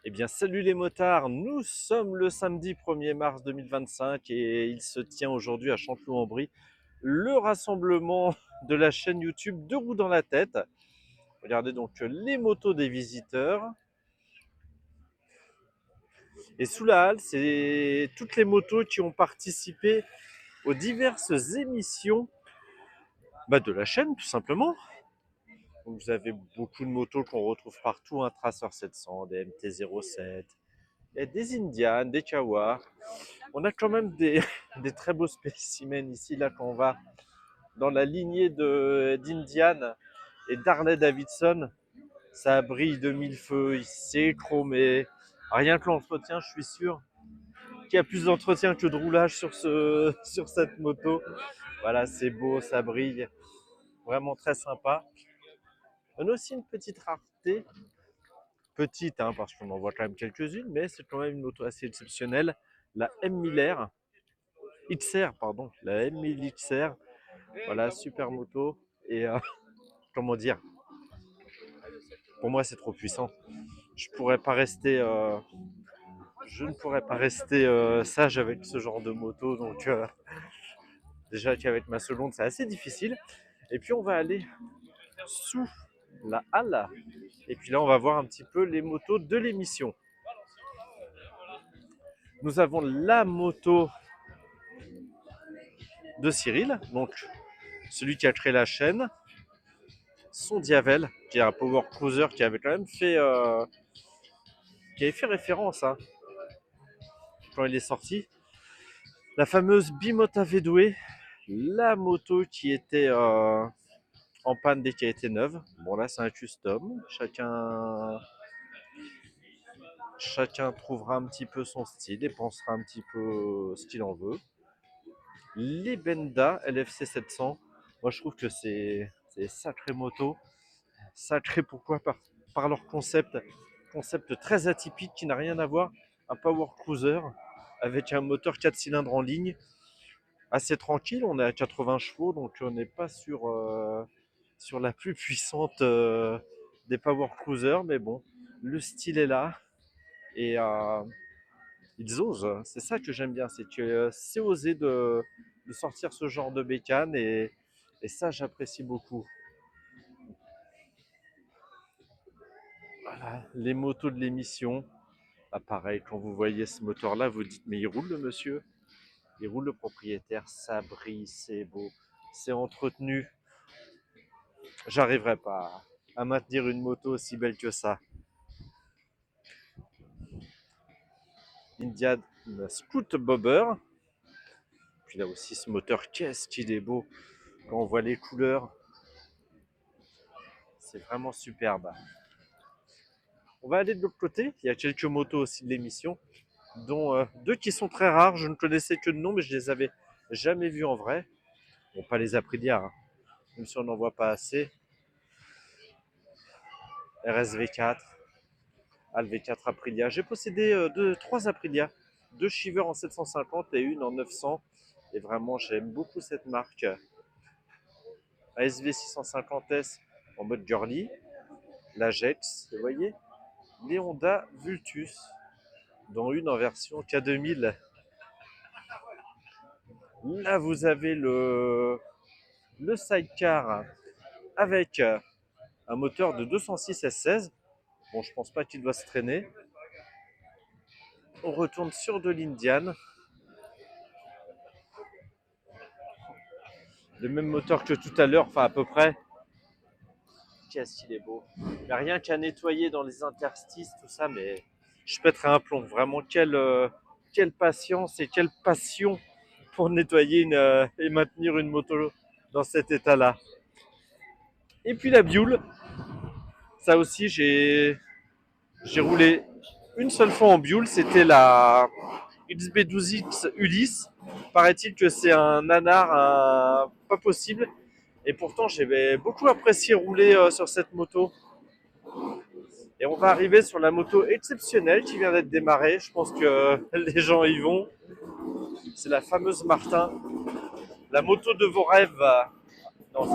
Eh bien, salut les motards, nous sommes le samedi 1er mars 2025 et il se tient aujourd'hui à Chanteloup-en-Brie le rassemblement de la chaîne YouTube Deux roues dans la tête. Regardez donc les motos des visiteurs. Et sous la halle, c'est toutes les motos qui ont participé aux diverses émissions de la chaîne, tout simplement. Donc, vous avez beaucoup de motos qu'on retrouve partout, un Tracer 700, des MT-07, des Indian, des Kawa. On a quand même des très beaux spécimens ici, là, quand on va dans la lignée d'Indian et d'Harley Davidson. Ça brille de mille feux, c'est chromé. Rien que l'entretien, je suis sûr qu'il y a plus d'entretien que de roulage sur cette moto. Voilà, c'est beau, ça brille. Vraiment très sympa. On a aussi une petite rareté. Petite, hein, parce qu'on en voit quand même quelques-unes, mais c'est quand même une moto assez exceptionnelle. La M. Miller, XR, pardon, la M. Miller XR. Voilà, super moto. Et comment dire, pour moi, c'est trop puissant. Je pourrais pas rester, je ne pourrais pas rester sage avec ce genre de moto. Donc, déjà qu'avec ma seconde, c'est assez difficile. Et puis, on va aller sous la halle. Et puis là, on va voir un petit peu les motos de l'émission. Nous avons la moto de Cyril, donc celui qui a créé la chaîne, son Diavel, qui est un power cruiser qui avait quand même fait, qui avait fait référence hein, quand il est sorti. La fameuse Bimota V2, la moto qui était en panne dès qu'elle était neuve. Bon là c'est un custom, chacun trouvera un petit peu son style et pensera un petit peu ce qu'il en veut. Les Benda LFC 700, moi je trouve que c'est sacré moto. Sacré pourquoi par leur concept très atypique qui n'a rien à voir. Un power cruiser avec un moteur 4 cylindres en ligne, assez tranquille. On est à 80 chevaux, donc on n'est pas sur la plus puissante des power cruisers, mais bon, le style est là et ils osent. C'est ça que j'aime bien, c'est que c'est osé de sortir ce genre de bécane et ça j'apprécie beaucoup. Voilà, les motos de l'émission. Ah, pareil, quand vous voyez ce moteur-là, vous dites mais il roule le monsieur, il roule le propriétaire, ça brille, c'est beau, c'est entretenu. J'arriverai pas à maintenir une moto aussi belle que ça. Indian Scoot Bobber. Puis là aussi ce moteur, qu'est-ce qu'il est beau. Quand on voit les couleurs, c'est vraiment superbe. On va aller de l'autre côté. Il y a quelques motos aussi de l'émission, dont deux qui sont très rares. Je ne connaissais que de nom, mais je les avais jamais vues en vrai. Bon, pas les Aprilia, hein, même si on n'en voit pas assez. RSV4, ALV4 Aprilia. J'ai possédé trois Aprilia, deux Shiver en 750 et une en 900. Et vraiment, j'aime beaucoup cette marque. ASV 650S en mode girly, la Jex, vous voyez, les Honda Vultus, dont une en version K2000. Là, vous avez le sidecar avec un moteur de 206 S16. Bon, je pense pas qu'il doit se traîner. On retourne sur de l'Indian. Le même moteur que tout à l'heure, enfin à peu près. Qu'est-ce qu'il est beau. Il n'y a rien qu'à nettoyer dans les interstices, tout ça, mais je pèterai un plomb. Vraiment, quelle patience et quelle passion pour nettoyer et maintenir une moto dans cet état-là. Et puis la Bioule, ça aussi, j'ai roulé une seule fois en Bioule, c'était la XB12X Ulysse. Paraît-il que c'est un nanar pas possible. Et pourtant, j'avais beaucoup apprécié rouler sur cette moto. Et on va arriver sur la moto exceptionnelle qui vient d'être démarrée. Je pense que les gens y vont. C'est la fameuse Martin. La moto de vos rêves. Non,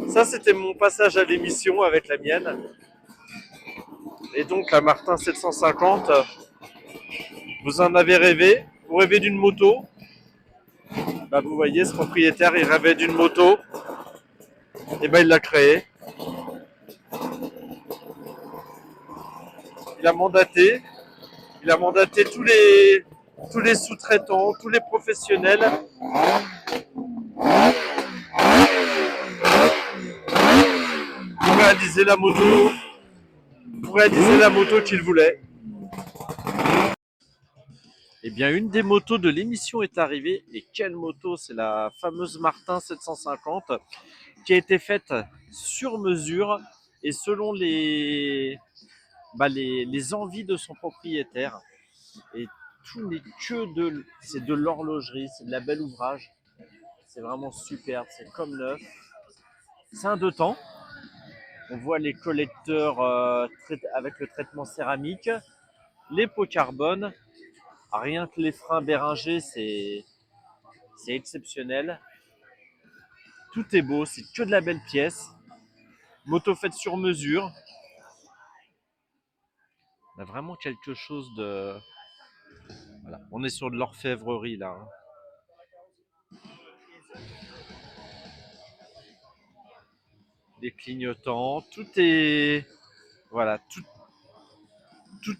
ça c'était mon passage à l'émission avec la mienne. Et donc la Martin 750, vous en avez rêvé? Vous rêvez d'une moto? Bah, vous voyez, ce propriétaire, il rêvait d'une moto. Et ben il l'a créée. Il a mandaté. Il a mandaté tous les sous-traitants, tous les professionnels pour réaliser la moto, qu'il voulait. Eh bien, une des motos de l'émission est arrivée. Et quelle moto? C'est la fameuse Martin 750 qui a été faite sur mesure et selon les envies de son propriétaire. Et tout n'est que c'est de l'horlogerie, c'est de la belle ouvrage. C'est vraiment superbe, c'est comme neuf. C'est un deux temps. On voit les collecteurs avec le traitement céramique, les pots carbone. Rien que les freins Béringer, c'est exceptionnel. Tout est beau, c'est que de la belle pièce. Moto faite sur mesure. On a vraiment quelque chose de. Voilà. On est sur de l'orfèvrerie là. Des clignotants, tout est. Voilà, tout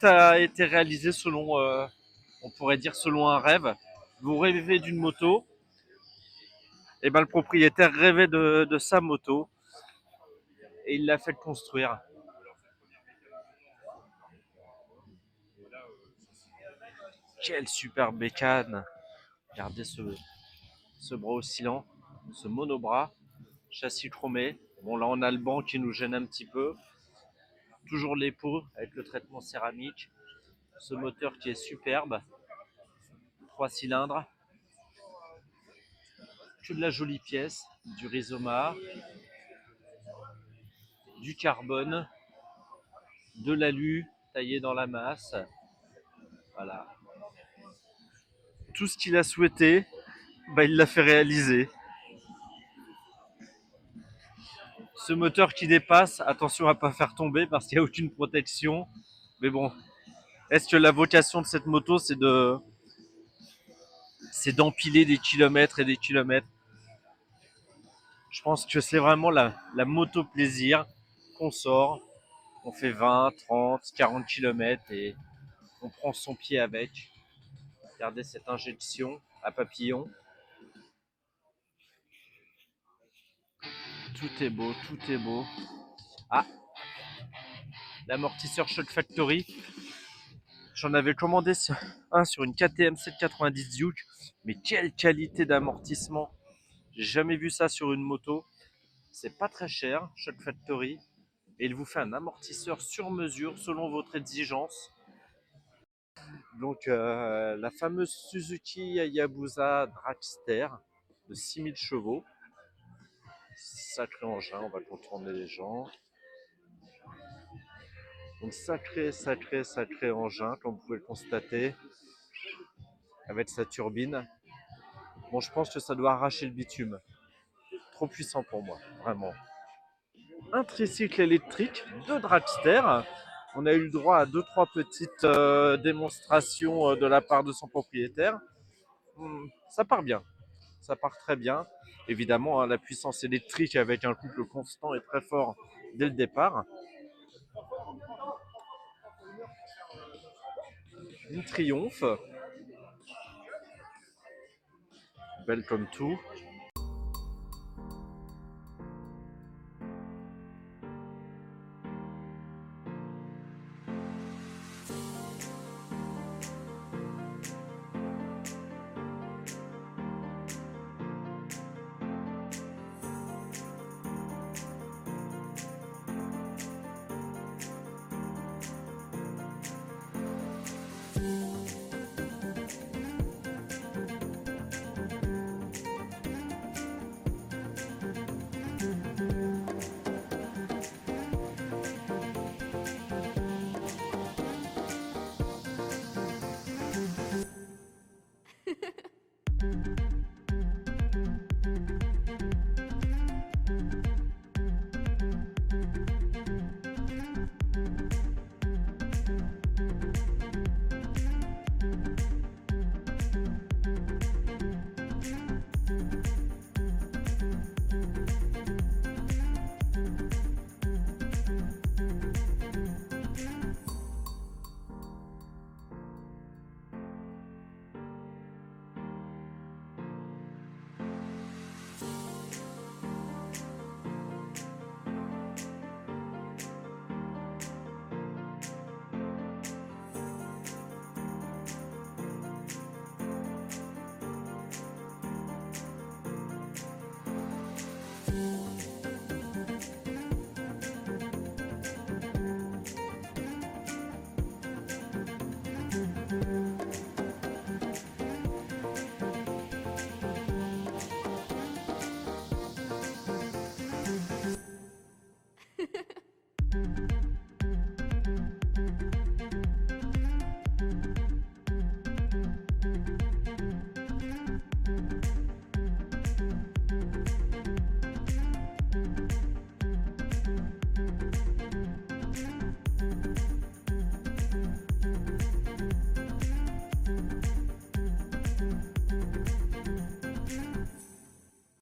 a été réalisé selon, on pourrait dire selon un rêve. Vous rêvez d'une moto, et ben le propriétaire rêvait de sa moto et il l'a fait construire. Quelle superbe bécane! Regardez ce bras oscillant, ce monobras, châssis chromé. Bon là on a le banc qui nous gêne un petit peu. Toujours les pots avec le traitement céramique. Ce moteur qui est superbe. 3 cylindres. Que de la jolie pièce, du rhizoma, du carbone, de l'alu taillé dans la masse. Voilà. Tout ce qu'il a souhaité, bah, il l'a fait réaliser. Ce moteur qui dépasse, attention à ne pas faire tomber parce qu'il n'y a aucune protection. Mais bon, est-ce que la vocation de cette moto, c'est d'empiler des kilomètres et des kilomètres? Je pense que c'est vraiment la moto plaisir qu'on sort. On fait 20, 30, 40 kilomètres et on prend son pied avec. Regardez cette injection à papillon. Tout est beau, tout est beau. Ah, l'amortisseur Shock Factory. J'en avais commandé un sur une KTM 790 Duke. Mais quelle qualité d'amortissement! J'ai jamais vu ça sur une moto. C'est pas très cher, Shock Factory. Et il vous fait un amortisseur sur mesure selon votre exigence. Donc la fameuse Suzuki Hayabusa Dragster de 6000 chevaux. Sacré engin, on va contourner les gens. Donc sacré engin, comme vous pouvez le constater, avec sa turbine. Bon, je pense que ça doit arracher le bitume. Trop puissant pour moi, vraiment. Un tricycle électrique de dragster. On a eu le droit à 2-3 petites démonstrations de la part de son propriétaire. Ça part bien, ça part très bien. Évidemment, hein, la puissance électrique avec un couple constant est très fort dès le départ. Une Triumph, belle comme tout.